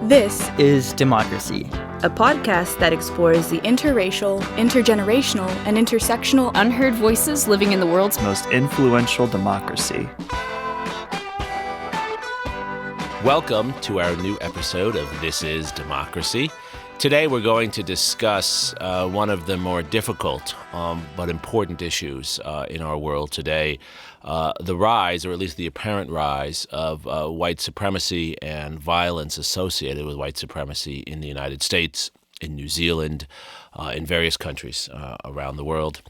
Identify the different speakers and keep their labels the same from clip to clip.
Speaker 1: This is Democracy,
Speaker 2: a podcast that explores the interracial, intergenerational, and intersectional unheard voices living in the world's
Speaker 1: most influential democracy.
Speaker 3: Welcome to our new episode of This is Democracy. Today we're going to discuss one of the more difficult but important issues in our world today, the rise, or at least the apparent rise, of white supremacy and violence associated with white supremacy in the United States, in New Zealand, in various countries around the world,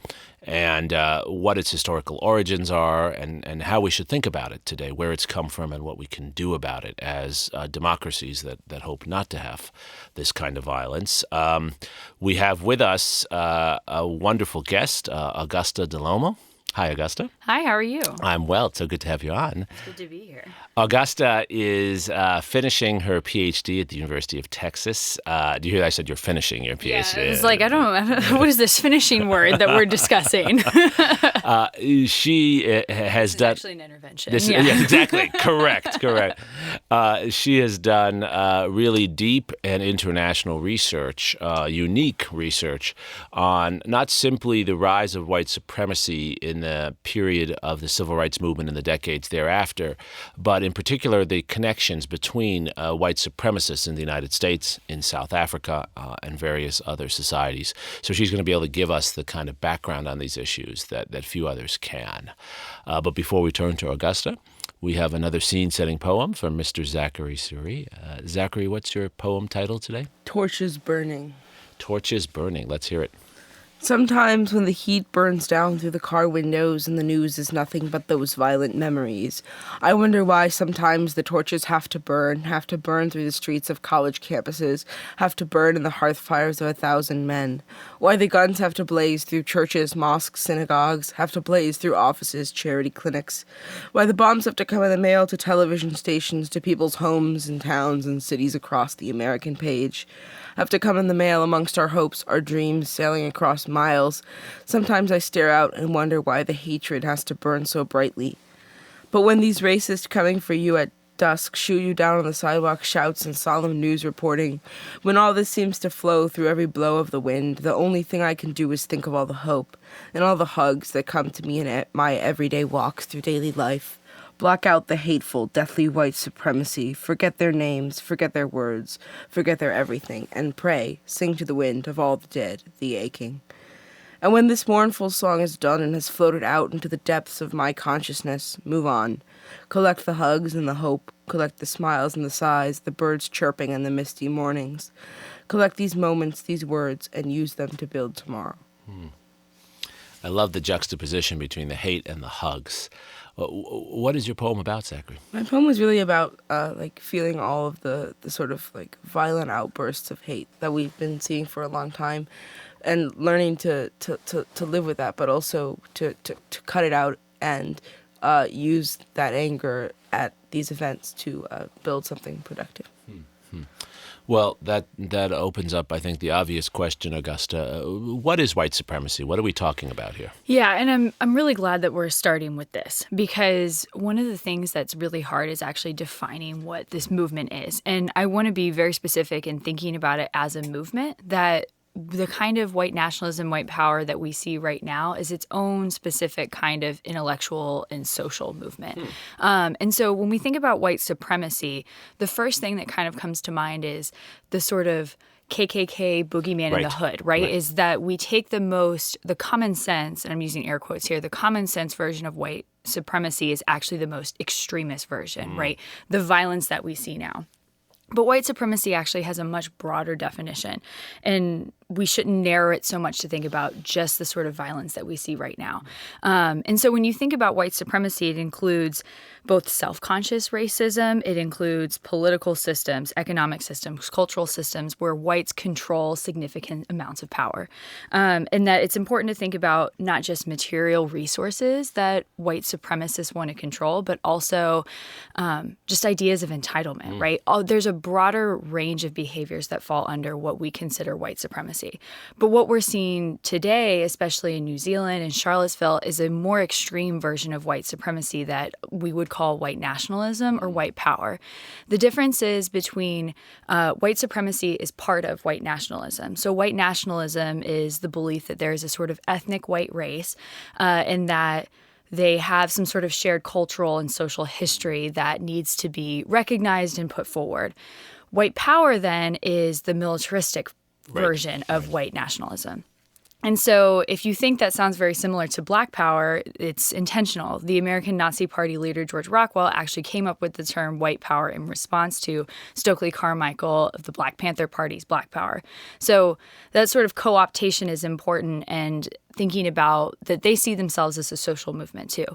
Speaker 3: and what its historical origins are and how we should think about it today, where it's come from and what we can do about it as democracies that hope not to have this kind of violence. We have with us a wonderful guest, Augusta Dell'Omo. Hi, Augusta.
Speaker 4: Hi, how are you?
Speaker 3: I'm well. It's so good to have you on.
Speaker 4: It's good to be here.
Speaker 3: Augusta is finishing her PhD at the University of Texas. Do you hear that I said you're finishing your PhD?
Speaker 4: Yeah, it's like, I don't know, what is this finishing word that we're discussing?
Speaker 3: She has done...
Speaker 4: This is actually an intervention.
Speaker 3: Yeah, exactly. Correct. She has done really deep and international research, unique research, on not simply the rise of white supremacy in the period of the civil rights movement in the decades thereafter, but in particular the connections between white supremacists in the United States, in South Africa, and various other societies. So she's going to be able to give us the kind of background on these issues that few others can. But before we turn to Augusta, we have another scene-setting poem from Mr. Zachary Suri. Zachary, what's your poem title today?
Speaker 5: Torches burning.
Speaker 3: Torches burning. Let's hear it.
Speaker 5: Sometimes when the heat burns down through the car windows and the news is nothing but those violent memories, I wonder why sometimes the torches have to burn through the streets of college campuses, have to burn in the hearth fires of 1,000 men. Why the guns have to blaze through churches, mosques, synagogues, have to blaze through offices, charity clinics. Why the bombs have to come in the mail to television stations, to people's homes and towns and cities across the American page. Have to come in the mail amongst our hopes, our dreams, sailing across miles. Sometimes I stare out and wonder why the hatred has to burn so brightly. But when these racists coming for you at dusk shoot you down on the sidewalk, shouts and solemn news reporting, when all this seems to flow through every blow of the wind, the only thing I can do is think of all the hope and all the hugs that come to me in my everyday walks through daily life. Block out the hateful, deathly white supremacy, forget their names, forget their words, forget their everything, and pray, sing to the wind of all the dead, the aching. And when this mournful song is done and has floated out into the depths of my consciousness, move on. Collect the hugs and the hope, collect the smiles and the sighs, the birds chirping and the misty mornings. Collect these moments, these words, and use them to build tomorrow.
Speaker 3: I love the juxtaposition between the hate and the hugs. What is your poem about, Zachary?
Speaker 5: My poem was really about feeling all of the sort of violent outbursts of hate that we've been seeing for a long time, and learning to live with that, but also to cut it out and use that anger at these events to build something productive.
Speaker 3: Well, that opens up, I think, the obvious question, Augusta. What is white supremacy? What are we talking about here?
Speaker 4: Yeah, and I'm really glad that we're starting with this, because one of the things that's really hard is actually defining what this movement is. And I want to be very specific in thinking about it as a movement, that the kind of white nationalism, white power that we see right now is its own specific kind of intellectual and social movement. And so when we think about white supremacy, the first thing that kind of comes to mind is the sort of KKK boogeyman in the hood, right? Is that we take the common sense, and I'm using air quotes here, the common sense version of white supremacy is actually the most extremist version, right? The violence that we see now. But white supremacy actually has a much broader definition, and we shouldn't narrow it so much to think about just the sort of violence that we see right now. And so when you think about white supremacy, it includes both self-conscious racism, it includes political systems, economic systems, cultural systems where whites control significant amounts of power. And that it's important to think about not just material resources that white supremacists want to control, but also just ideas of entitlement, right? There's a broader range of behaviors that fall under what we consider white supremacy. supremacy. But what we're seeing today, especially in New Zealand and Charlottesville, is a more extreme version of white supremacy that we would call white nationalism or white power. The difference is between white supremacy is part of white nationalism. So white nationalism is the belief that there is a sort of ethnic white race and that they have some sort of shared cultural and social history that needs to be recognized and put forward. White power, then, is the militaristic version of white nationalism. And so if you think that sounds very similar to Black power, it's intentional. The American Nazi Party leader George Rockwell actually came up with the term white power in response to Stokely Carmichael of the Black Panther Party's Black power. So that sort of co-optation is important, and thinking about that they see themselves as a social movement too.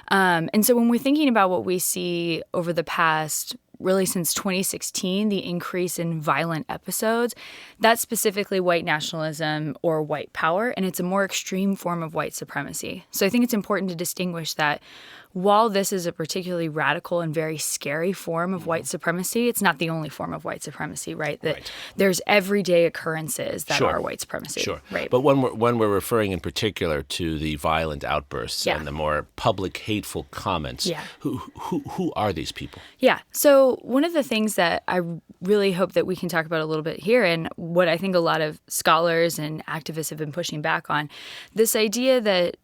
Speaker 4: And so when we're thinking about what we see over the past really since 2016, the increase in violent episodes, that's specifically white nationalism or white power, and it's a more extreme form of white supremacy. So I think it's important to distinguish that while this is a particularly radical and very scary form of white supremacy, it's not the only form of white supremacy, right? That there's everyday occurrences that are white supremacy.
Speaker 3: Sure.
Speaker 4: Right.
Speaker 3: But when we're referring in particular to the violent outbursts and the more public hateful comments, who are these people?
Speaker 4: Yeah. So one of the things that I really hope that we can talk about a little bit here, and what I think a lot of scholars and activists have been pushing back on, this idea that,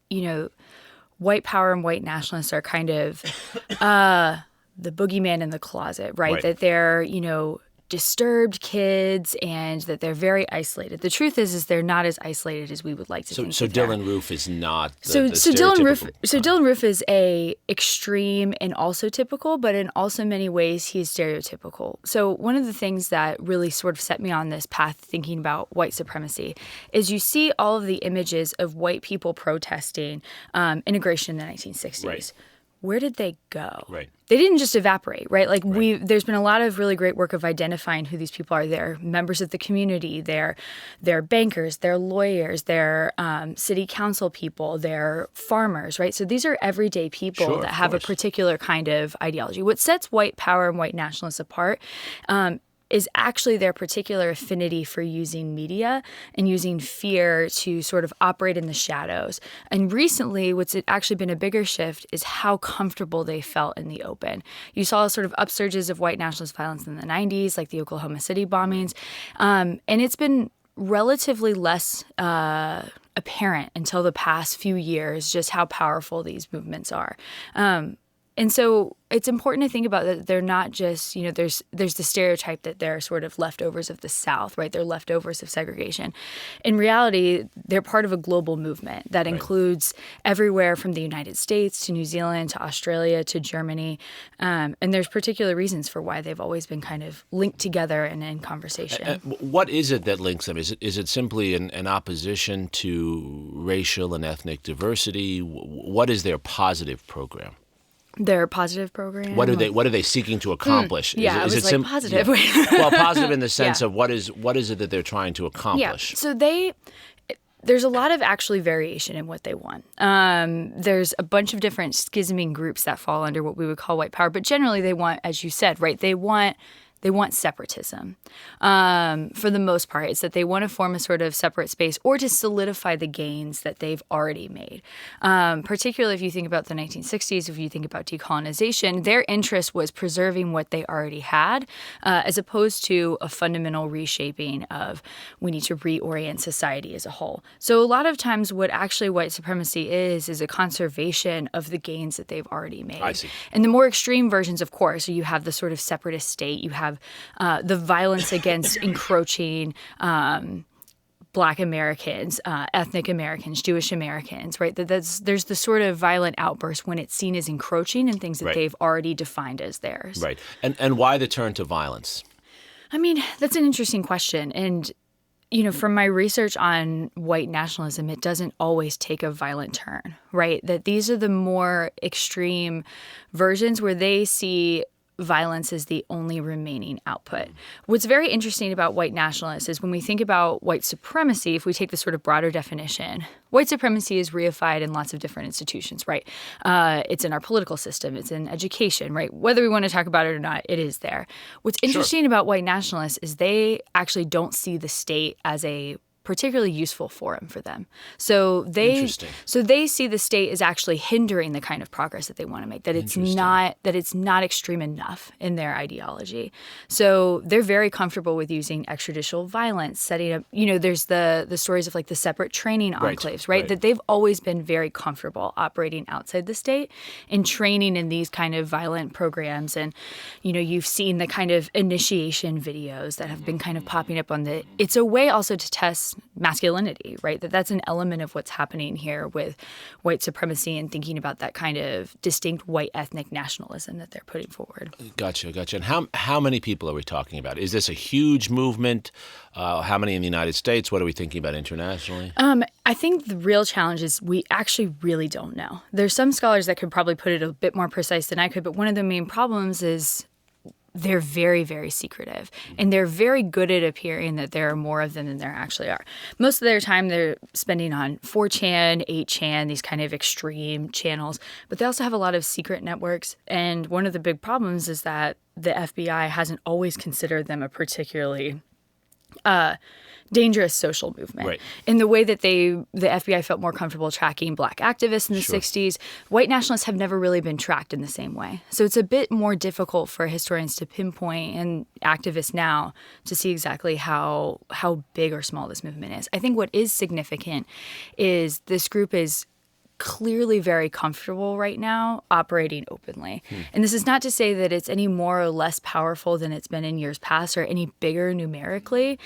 Speaker 4: white power and white nationalists are kind of the boogeyman in the closet, right? That they're, disturbed kids and that they're very isolated. The truth is they're not as isolated as we would like to think.
Speaker 3: So Dylan Roof is not the
Speaker 4: Dylan Roof is a extreme and also typical, but in also many ways he's stereotypical. So one of the things that really sort of set me on this path thinking about white supremacy is you see all of the images of white people protesting integration in the 1960s.
Speaker 3: Right.
Speaker 4: Where did they go?
Speaker 3: Right.
Speaker 4: They didn't just evaporate, right? There's been a lot of really great work of identifying who these people are. They're members of the community. They're bankers. They're lawyers. They're city council people. They're farmers, right? So these are everyday people that have a particular kind of ideology. What sets white power and white nationalists apart is actually their particular affinity for using media and using fear to sort of operate in the shadows. And recently, what's actually been a bigger shift is how comfortable they felt in the open. You saw sort of upsurges of white nationalist violence in the 90s, like the Oklahoma City bombings. And it's been relatively less apparent until the past few years just how powerful these movements are. And so it's important to think about that they're not just, there's the stereotype that they're sort of leftovers of the South, right? They're leftovers of segregation. In reality, they're part of a global movement that includes everywhere from the United States to New Zealand to Australia to Germany. And there's particular reasons for why they've always been kind of linked together and in conversation.
Speaker 3: What is it that links them? Is it simply an opposition to racial and ethnic diversity? What is their positive program?
Speaker 4: Their positive program.
Speaker 3: What are they seeking to accomplish?
Speaker 4: Is it positive.
Speaker 3: Yeah. Well, positive in the sense of what is it that they're trying to accomplish?
Speaker 4: Yeah. So there's a lot of actually variation in what they want. There's a bunch of different schisming groups that fall under what we would call white power, but generally they want, as you said, right? They want separatism. For the most part, it's that they want to form a sort of separate space or to solidify the gains that they've already made. Particularly if you think about the 1960s, if you think about decolonization, their interest was preserving what they already had, as opposed to a fundamental reshaping of we need to reorient society as a whole. So a lot of times what actually white supremacy is a conservation of the gains that they've already made.
Speaker 3: I see.
Speaker 4: And the more extreme versions, of course, you have the sort of separatist state, you have the violence against encroaching Black Americans, ethnic Americans, Jewish Americans, right? There's the sort of violent outburst when it's seen as encroaching in things that they've already defined as theirs.
Speaker 3: Right. And why the turn to violence?
Speaker 4: I mean, that's an interesting question. And, from my research on white nationalism, it doesn't always take a violent turn, right? That these are the more extreme versions where they see violence is the only remaining output. What's very interesting about white nationalists is when we think about white supremacy, if we take the sort of broader definition, white supremacy is reified in lots of different institutions, right? It's in our political system. It's in education, right? Whether we want to talk about it or not, it is there. What's interesting about white nationalists is they actually don't see the state as a particularly useful forum for them. So they see the state as actually hindering the kind of progress that they want to make, that it's not extreme enough in their ideology. So they're very comfortable with using extrajudicial violence, setting up, there's the stories of like the separate training enclaves, right? That they've always been very comfortable operating outside the state and training in these kind of violent programs. And, you've seen the kind of initiation videos that have been kind of popping up on it's a way also to test masculinity, right? That's an element of what's happening here with white supremacy and thinking about that kind of distinct white ethnic nationalism that they're putting forward.
Speaker 3: Gotcha. And how many people are we talking about? Is this a huge movement? How many in the United States? What are we thinking about internationally?
Speaker 4: I think the real challenge is we actually really don't know. There's some scholars that could probably put it a bit more precise than I could, but one of the main problems is they're very, very secretive, and they're very good at appearing that there are more of them than there actually are. Most of their time they're spending on 4chan, 8chan, these kind of extreme channels, but they also have a lot of secret networks. And one of the big problems is that the FBI hasn't always considered them a particularly dangerous social movement.
Speaker 3: Right.
Speaker 4: In the way that the FBI felt more comfortable tracking black activists in the 60s, white nationalists have never really been tracked in the same way. So it's a bit more difficult for historians to pinpoint and activists now to see exactly how big or small this movement is. I think what is significant is this group is clearly very comfortable right now operating openly. And this is not to say that it's any more or less powerful than it's been in years past or any bigger numerically,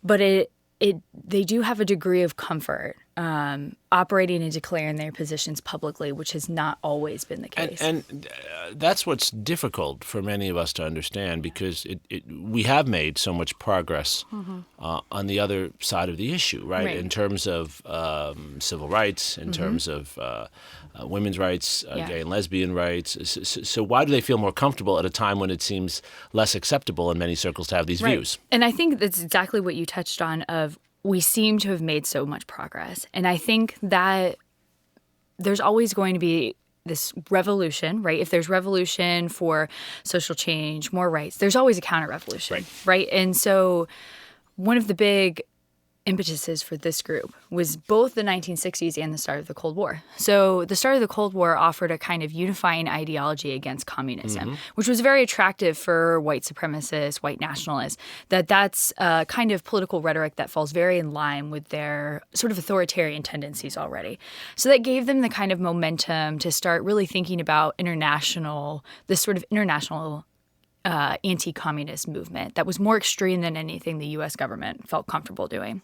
Speaker 4: but they do have a degree of comfort operating and declaring their positions publicly, which has not always been the case.
Speaker 3: And that's what's difficult for many of us to understand, because we have made so much progress on the other side of the issue, right? In terms of civil rights, in terms of women's rights, gay and lesbian rights. So why do they feel more comfortable at a time when it seems less acceptable in many circles to have these views?
Speaker 4: And I think that's exactly what you touched on of we seem to have made so much progress. And I think that there's always going to be this revolution, right? If there's revolution for social change, more rights, there's always a counter-revolution, right? And so one of the big impetuses for this group was both the 1960s and the start of the Cold War. So the start of the Cold War offered a kind of unifying ideology against communism, which was very attractive for white supremacists, white nationalists, that's a kind of political rhetoric that falls very in line with their sort of authoritarian tendencies already. So that gave them the kind of momentum to start really thinking about this sort of international anti-communist movement that was more extreme than anything the U.S. government felt comfortable doing.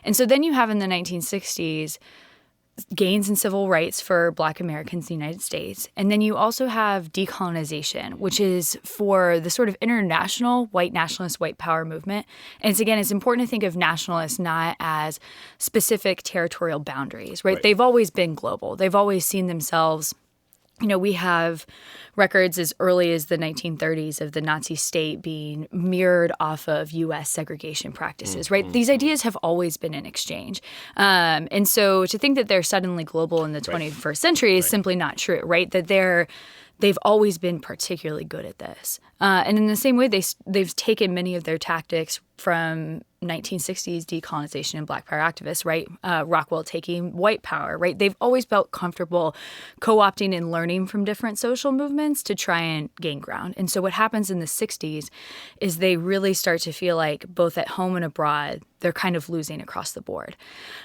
Speaker 4: And so then you have in the 1960s gains in civil rights for Black Americans in the United States. And then you also have decolonization, which is for the sort of international white nationalist, white power movement. And it's important to think of nationalists not as specific territorial boundaries, right? They've always been global. They've always seen themselves. We have records as early as the 1930s of the Nazi state being mirrored off of U.S. segregation practices, right? These ideas have always been in exchange. And so to think that they're suddenly global in the 21st century is simply not true, right? That they've always been particularly good at this. And in the same way, they've taken many of their tactics from 1960s decolonization and Black Power activists, right? Rockwell taking white power, right? They've always felt comfortable co-opting and learning from different social movements to try and gain ground. And so what happens in the 60s is they really start to feel like both at home and abroad, they're kind of losing across the board.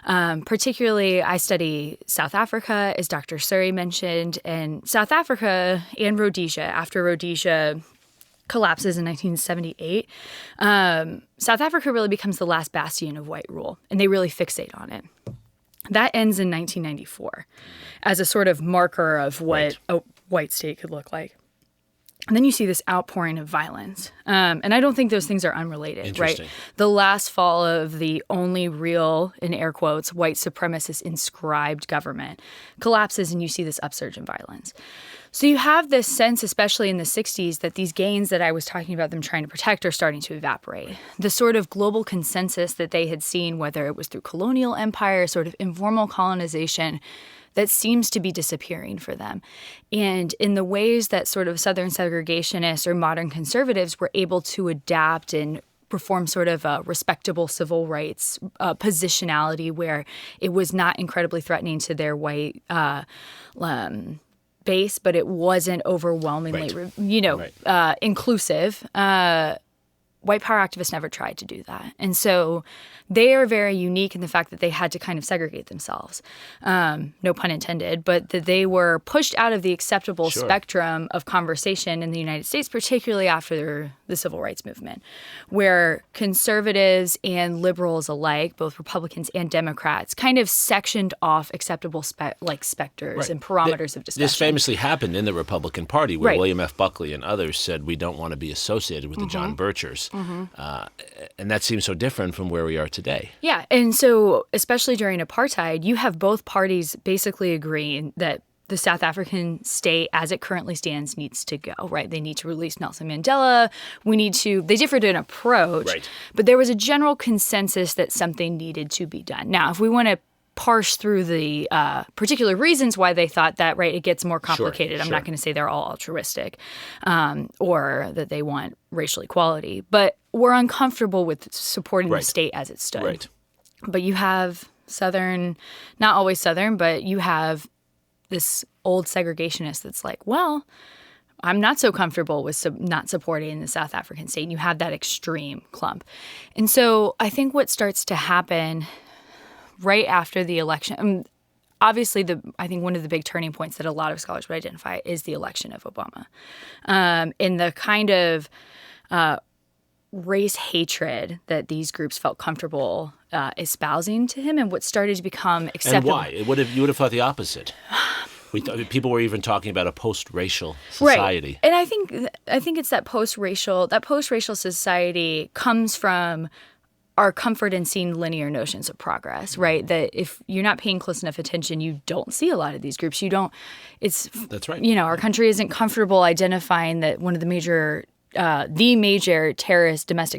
Speaker 4: Particularly, I study South Africa, as Dr. Suri mentioned, and South Africa and Rhodesia, after Rhodesia collapses in 1978, South Africa really becomes the last bastion of white rule, and they really fixate on it. That ends in 1994 as a sort of marker of what a white state could look like. And then you see this outpouring of violence. And I don't think those things are unrelated, right? The last fall of the only real, in air quotes, white supremacist inscribed government collapses, and you see this upsurge in violence. So you have this sense, especially in the 60s, that these gains that I was talking about them trying to protect are starting to evaporate. The sort of global consensus that they had seen, whether it was through colonial empire, sort of informal colonization, that seems to be disappearing for them. And in the ways that sort of Southern segregationists or modern conservatives were able to adapt and perform sort of a respectable civil rights positionality where it was not incredibly threatening to their white base, but it wasn't overwhelmingly, inclusive. White power activists never tried to do that. And so they are very unique in the fact that they had to kind of segregate themselves, no pun intended, but that they were pushed out of the acceptable spectrum of conversation in the United States, particularly after the Civil Rights Movement, where conservatives and liberals alike, both Republicans and Democrats, kind of sectioned off acceptable specters and parameters of discussion.
Speaker 3: This famously happened in the Republican Party, where William F. Buckley and others said, we don't want to be associated with the John Birchers. And that seems so different from where we are today.
Speaker 4: Yeah. And so especially during apartheid, you have both parties basically agreeing that the South African state as it currently stands needs to go, right? They need to release Nelson Mandela. They differed in approach, but there was a general consensus that something needed to be done. Now, if we want to parse through the particular reasons why they thought that, right, it gets more complicated. I'm not going to say they're all altruistic or that they want racial equality, but we're uncomfortable with supporting the state as it stood.
Speaker 3: Right.
Speaker 4: But you have Southern, not always Southern, but you have this old segregationist that's like, well, I'm not so comfortable with not supporting the South African state. And you have that extreme clump. And so I think what starts to happen right after the election, obviously, I think one of the big turning points that a lot of scholars would identify is the election of Obama. And the kind of race hatred that these groups felt comfortable espousing to him and what started to become acceptable.
Speaker 3: And why? You would have thought the opposite. People were even talking about a post-racial society.
Speaker 4: Right. And I think it's that post-racial society comes from our comfort in seeing linear notions of progress, right? That if you're not paying close enough attention, you don't see a lot of these groups. That's right. Our country isn't comfortable identifying that one of the major domestic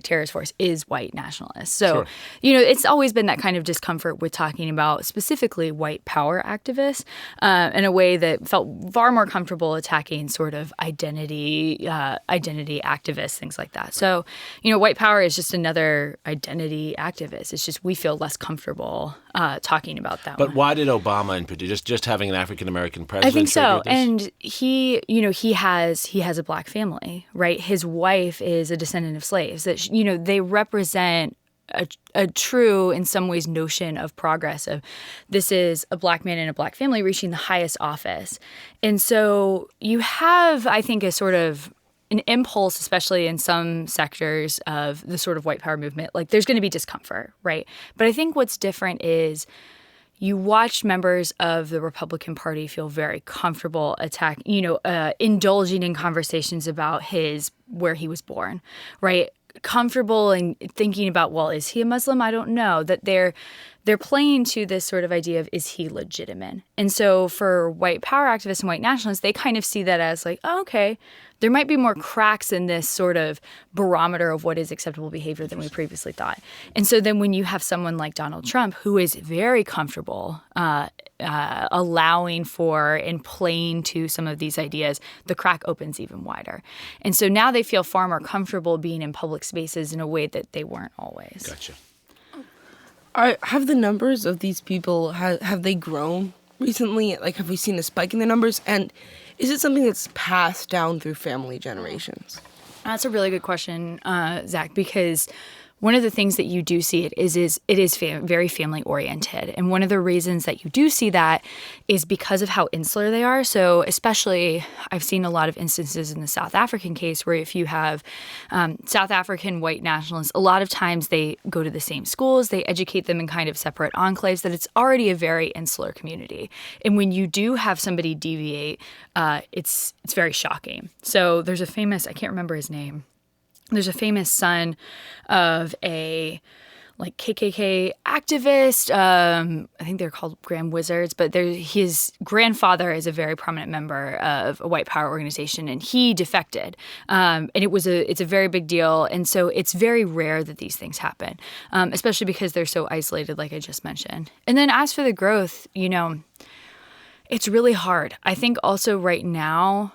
Speaker 4: terrorist force is white nationalists. So, it's always been that kind of discomfort with talking about specifically white power activists in a way that felt far more comfortable attacking sort of identity activists, things like that. So, white power is just another identity activist. It's just we feel less comfortable talking about that.
Speaker 3: But why did Obama, in particular, just having an African American president?
Speaker 4: I think so, and he has a black family, right? His wife is a descendant of slaves. That they represent a true, in some ways, notion of progress. Of this is a black man in a black family reaching the highest office, and so you have, I think, a sort of an impulse, especially in some sectors of the sort of white power movement. Like there's going to be discomfort, right? But I think what's different is you watch members of the Republican Party feel very comfortable indulging in conversations about where he was born, right? Comfortable in thinking about, well, is he a Muslim? I don't know. That they're playing to this sort of idea of, is he legitimate? And so for white power activists and white nationalists, they kind of see that as like, oh, okay, there might be more cracks in this sort of barometer of what is acceptable behavior than we previously thought. And so then when you have someone like Donald Trump, who is very comfortable allowing for and playing to some of these ideas, the crack opens even wider. And so now they feel far more comfortable being in public spaces in a way that they weren't always.
Speaker 3: Gotcha.
Speaker 5: Have the numbers of these people, have they grown recently? Like, have we seen a spike in the numbers? And is it something that's passed down through family generations?
Speaker 4: That's a really good question, Zach, because one of the things that you do see it is very family oriented. And one of the reasons that you do see that is because of how insular they are. So especially I've seen a lot of instances in the South African case where if you have South African white nationalists, a lot of times they go to the same schools, they educate them in kind of separate enclaves, that it's already a very insular community. And when you do have somebody deviate, it's very shocking. So there's a famous, I can't remember his name, there's a famous son of a KKK activist. I think they're called Grand Wizards, but his grandfather is a very prominent member of a white power organization, and he defected. And it's a very big deal. And so it's very rare that these things happen, especially because they're so isolated, like I just mentioned. And then as for the growth, it's really hard. I think also right now,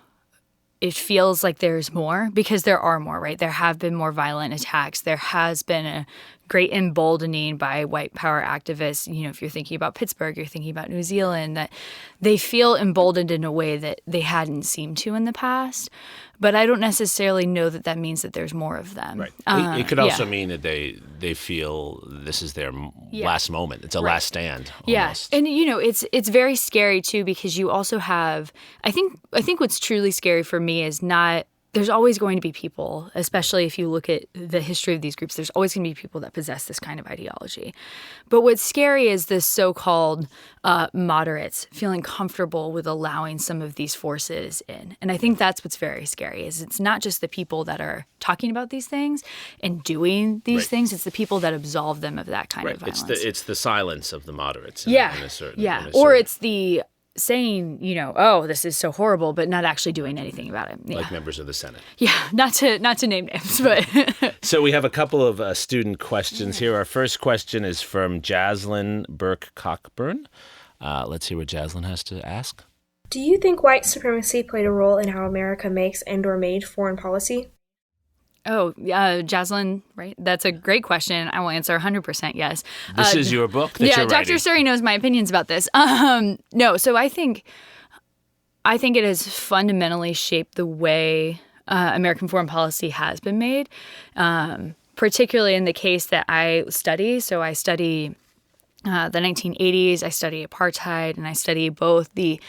Speaker 4: it feels like there's more, because there are more, right? There have been more violent attacks. There has been a great emboldening by white power activists. If you're thinking about Pittsburgh, you're thinking about New Zealand, that they feel emboldened in a way that they hadn't seemed to in the past. But I don't necessarily know that that means that there's more of them.
Speaker 3: Right. It could also mean that they feel this is their last moment. It's a last stand. Almost.
Speaker 4: Yeah, and it's very scary too, because you also have. I think what's truly scary for me is not. There's always going to be people, especially if you look at the history of these groups, there's always going to be people that possess this kind of ideology. But what's scary is this so-called moderates feeling comfortable with allowing some of these forces in. And I think that's what's very scary, is it's not just the people that are talking about these things and doing these things, it's the people that absolve them of that kind of violence.
Speaker 3: It's the silence of the moderates.
Speaker 4: Or it's the saying, oh, this is so horrible, but not actually doing anything about it.
Speaker 3: Like members of the Senate.
Speaker 4: Yeah, not to name names, but.
Speaker 3: So we have a couple of student questions here. Our first question is from Jaslyn Burke-Cockburn. Let's hear what Jaslyn has to ask.
Speaker 6: Do you think white supremacy played a role in how America makes and/or made foreign policy?
Speaker 4: Oh, Jaslyn, right? That's a great question. I will answer 100% yes.
Speaker 3: This is your book that you're writing.
Speaker 4: Dr. Suri knows my opinions about this. No, so I think it has fundamentally shaped the way American foreign policy has been made, particularly in the case that I study. So I study the 1980s, I study apartheid, and I study both the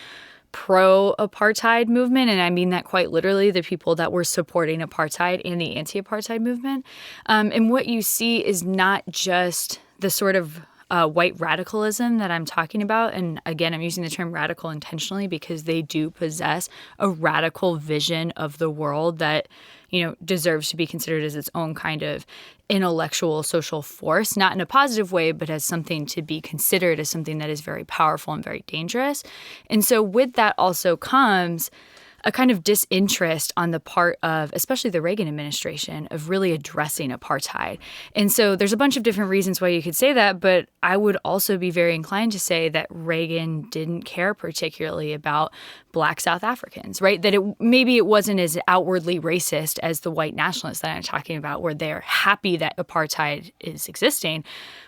Speaker 4: pro-apartheid movement, and I mean that quite literally, the people that were supporting apartheid and the anti-apartheid movement. And what you see is not just the sort of white radicalism that I'm talking about. And again, I'm using the term radical intentionally because they do possess a radical vision of the world that, deserves to be considered as its own kind of intellectual social force, not in a positive way, but as something to be considered as something that is very powerful and very dangerous. And so with that also comes a kind of disinterest on the part of, especially the Reagan administration, of really addressing apartheid. And so there's a bunch of different reasons why you could say that, but I would also be very inclined to say that Reagan didn't care particularly about Black South Africans, right? That maybe it wasn't as outwardly racist as the white nationalists that I'm talking about, where they're happy that apartheid is existing.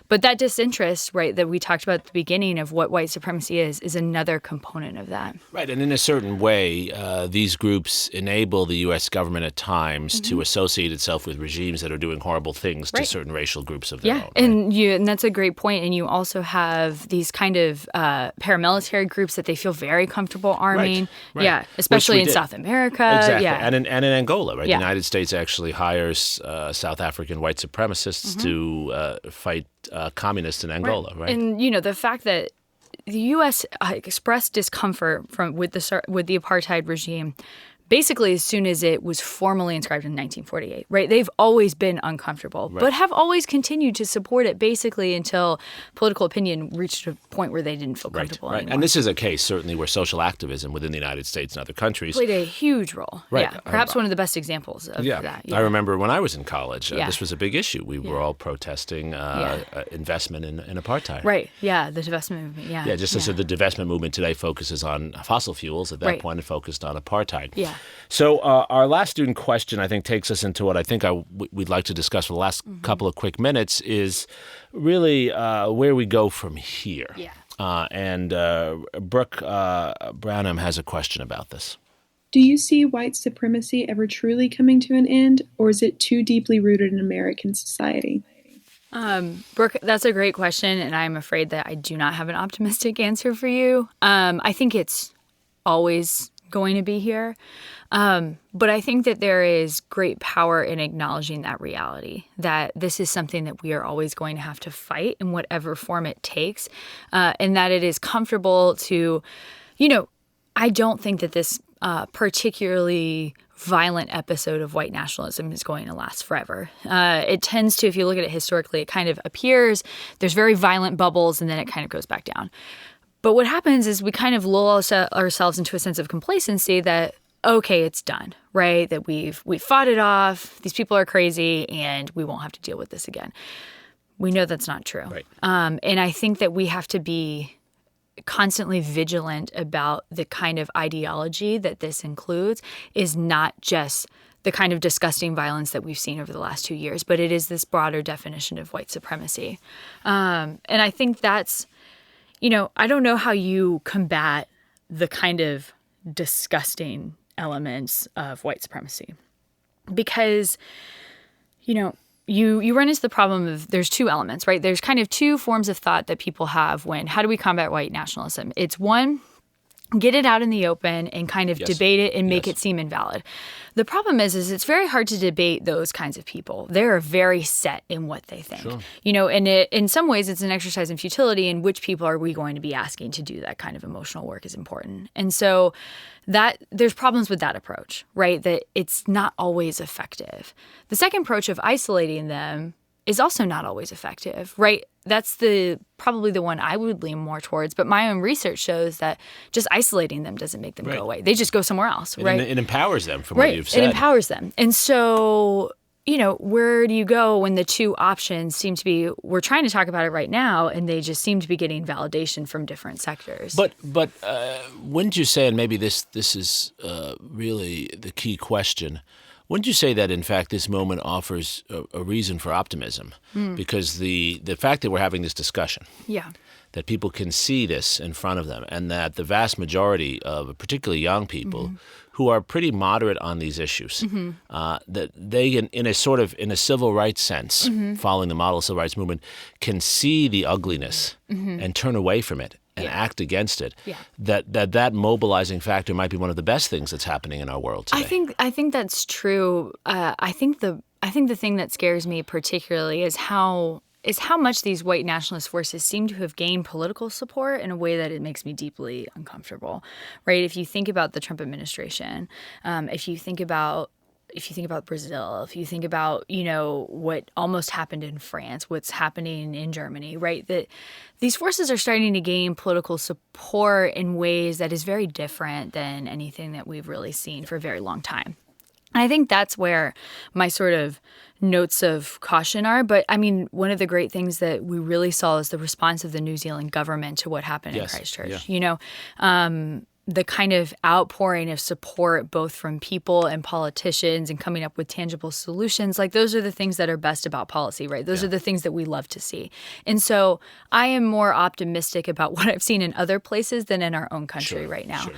Speaker 4: But that disinterest, right, that we talked about at the beginning of what white supremacy is another component of that.
Speaker 3: Right, and in a certain way, these groups enable the U.S. government at times to associate itself with regimes that are doing horrible things to certain racial groups of their own. Right?
Speaker 4: And that's a great point. And you also have these kind of paramilitary groups that they feel very comfortable arming.
Speaker 3: Right.
Speaker 4: Yeah, especially in South America.
Speaker 3: Exactly,
Speaker 4: yeah.
Speaker 3: and in Angola, right? The United States actually hires South African white supremacists to fight communists in Angola, right?
Speaker 4: And the fact that the U.S. expressed discomfort with the apartheid regime basically as soon as it was formally inscribed in 1948, right? They've always been uncomfortable, but have always continued to support it basically until political opinion reached a point where they didn't feel comfortable anymore.
Speaker 3: And this is a case, certainly, where social activism within the United States and other countries
Speaker 4: played a huge role.
Speaker 3: Right.
Speaker 4: Yeah, perhaps one of the best examples of that. Yeah.
Speaker 3: I remember when I was in college, this was a big issue. We were all protesting investment in apartheid.
Speaker 4: Right, yeah, the divestment movement,
Speaker 3: Yeah, just as the divestment movement today focuses on fossil fuels, at that point it focused on apartheid.
Speaker 4: Yeah.
Speaker 3: So our last student question, I think, takes us into what I think we'd like to discuss for the last couple of quick minutes is really where we go from here.
Speaker 4: Yeah.
Speaker 3: And Brooke Brownham has a question about this.
Speaker 7: Do you see white supremacy ever truly coming to an end, or is it too deeply rooted in American society?
Speaker 4: Brooke, that's a great question, and I'm afraid that I do not have an optimistic answer for you. I think it's always going to be here. But I think that there is great power in acknowledging that reality, that this is something that we are always going to have to fight in whatever form it takes, and that it is comfortable to, I don't think that this particularly violent episode of white nationalism is going to last forever. It tends to, if you look at it historically, it kind of appears, there's very violent bubbles, and then it kind of goes back down. But what happens is we kind of lull ourselves into a sense of complacency that, okay, it's done, right? That we've fought it off, these people are crazy, and we won't have to deal with this again. We know that's not true.
Speaker 3: Right.
Speaker 4: And I think that we have to be constantly vigilant about the kind of ideology that this includes is not just the kind of disgusting violence that we've seen over the last 2 years, but it is this broader definition of white supremacy. And I think that's, I don't know how you combat the kind of disgusting elements of white supremacy because, you run into the problem of there's two elements, right? There's kind of two forms of thought that people have how do we combat white nationalism? It's one, get it out in the open and kind of debate it and make it seem invalid. The problem is it's very hard to debate those kinds of people. They're very set in what they think. Sure. And in some ways it's an exercise in futility, and which people are we going to be asking to do that kind of emotional work is important. And so that there's problems with that approach, right? That it's not always effective. The second approach of isolating them is also not always effective, right? That's probably the one I would lean more towards. But my own research shows that just isolating them doesn't make them go away. They just go somewhere else, right?
Speaker 3: It empowers them from what you've said.
Speaker 4: It empowers them. And so, where do you go when the two options seem to be, we're trying to talk about it right now, and they just seem to be getting validation from different sectors.
Speaker 3: But wouldn't you say, and maybe this is really the key question, wouldn't you say that, in fact, this moment offers a reason for optimism? Because the fact that we're having this discussion, that people can see this in front of them, and that the vast majority of particularly young people who are pretty moderate on these issues, that they, in a civil rights sense, following the model civil rights movement, can see the ugliness and turn away from it and act against it, that mobilizing factor might be one of the best things that's happening in our world today.
Speaker 4: I think that's true. I think the thing that scares me particularly is how much these white nationalist forces seem to have gained political support in a way that it makes me deeply uncomfortable, right? If you think about the Trump administration, if you think about Brazil, if you think about, what almost happened in France, what's happening in Germany, right? That these forces are starting to gain political support in ways that is very different than anything that we've really seen for a very long time. And I think that's where my sort of notes of caution are. But I mean, one of the great things that we really saw is the response of the New Zealand government to what happened in Christchurch. The kind of outpouring of support both from people and politicians and coming up with tangible solutions, like those are the things that are best about policy, right? Those are the things that we love to see. And so I am more optimistic about what I've seen in other places than in our own country right now. Sure.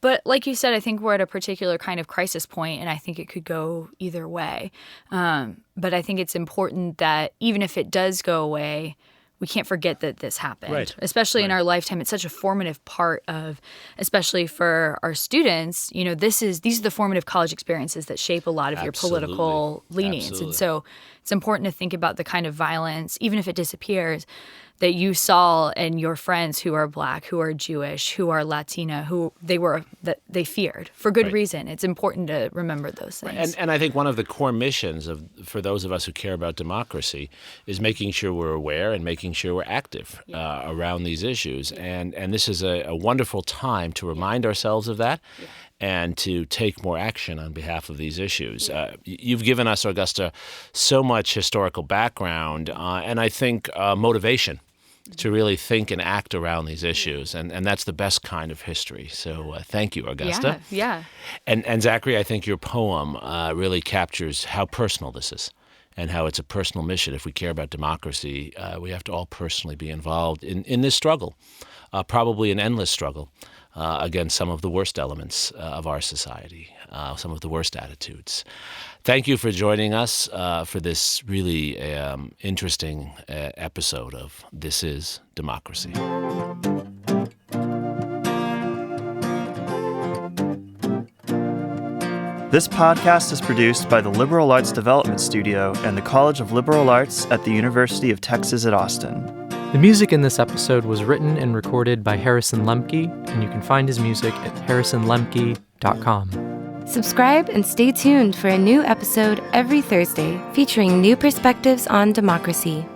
Speaker 4: But like you said, I think we're at a particular kind of crisis point, and I think it could go either way. But I think it's important that even if it does go away, we can't forget that this happened, especially in our lifetime. It's such a formative part of, especially for our students, these are the formative college experiences that shape a lot of your political leanings. And so it's important to think about the kind of violence, even if it disappears, that you saw in your friends who are Black, who are Jewish, who are Latina, who they feared for good reason. It's important to remember those things.
Speaker 3: And I think one of the core missions for those of us who care about democracy is making sure we're aware and making sure we're active around these issues. And this is a wonderful time to remind ourselves of that. And to take more action on behalf of these issues. You've given us, Augusta, so much historical background and I think motivation to really think and act around these issues. And that's the best kind of history. So thank you, Augusta.
Speaker 4: Yeah.
Speaker 3: And Zachary, I think your poem really captures how personal this is and how it's a personal mission. If we care about democracy, we have to all personally be involved in this struggle, probably an endless struggle. Against some of the worst elements of our society, some of the worst attitudes. Thank you for joining us for this really interesting episode of This is Democracy.
Speaker 1: This podcast is produced by the Liberal Arts Development Studio and the College of Liberal Arts at the University of Texas at Austin.
Speaker 8: The music in this episode was written and recorded by Harrison Lemke, and you can find his music at harrisonlemke.com.
Speaker 9: Subscribe and stay tuned for a new episode every Thursday featuring new perspectives on democracy.